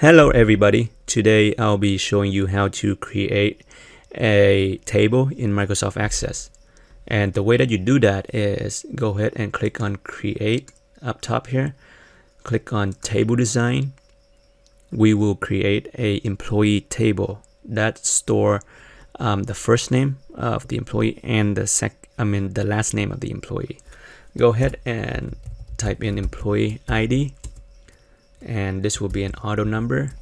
Hello everybody, today I'll be showing you how to create a table in Microsoft Access. And the way that you do that is go ahead and click on create up top here, click on table design. We will create a employee table that store the first name of the employee and the last name of the employee. Go ahead and type in employee ID, and this will be an auto number.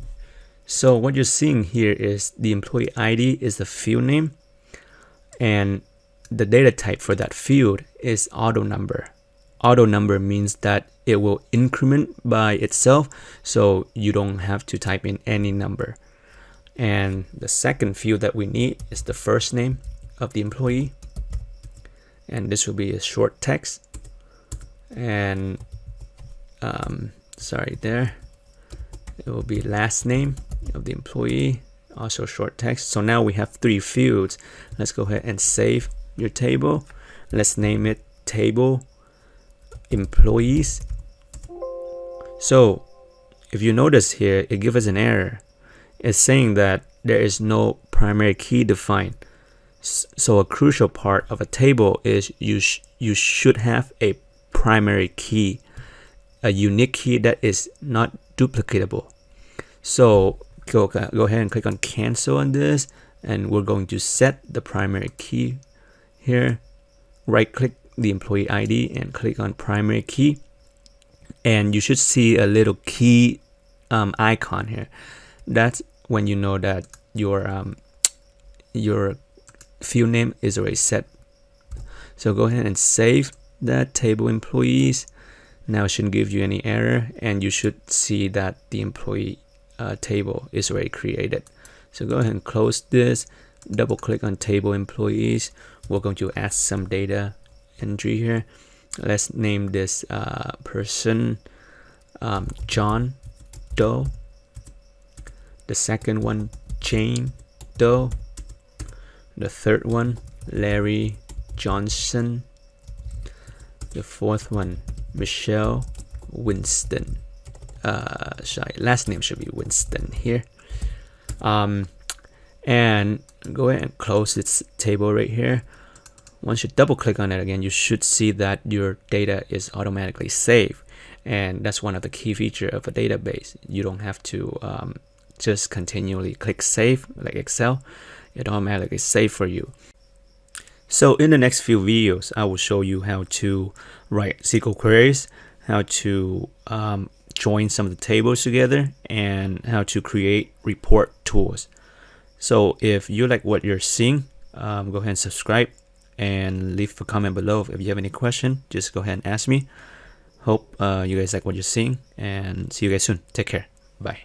So what you're seeing here is the employee ID is the field name, and the data type for that field is auto number. Auto number means that it will increment by itself, so you don't have to type in any number. And the second field that we need is the first name of the employee, and this will be a short text. And it will be last name of the employee, also short text. So now we have 3 fields. Let's go ahead and save your table. Let's name it table employees. So if you notice here, it gives us an error. It's saying that there is no primary key defined. So a crucial part of a table is you should have a primary key, a unique key that is not duplicatable. So go ahead and click on cancel on this, and we're going to set the primary key here. Right click the employee ID and click on primary key, and you should see a little key icon here. That's when you know that your field name is already set. So go ahead and save that table employees. Now it shouldn't give you any error, and you should see that the employee table is already created. So go ahead and close this, double click on table employees. We're going to add some data entry here. Let's name this person John Doe, the second one Jane Doe, the third one Larry Johnson, the fourth one Michelle Winston. Last name should be Winston here. And go ahead and close this table right here. Once you double click on it again, you should see that your data is automatically saved, and that's one of the key features of a database. You don't have to just continually click save like Excel. It automatically saves for you. So in the next few videos, I will show you how to write SQL queries, how to join some of the tables together, and how to create report tools. So if you like what you're seeing, go ahead and subscribe and leave a comment below. If you have any question, just go ahead and ask me. Hope you guys like what you're seeing, and see you guys soon. Take care. Bye.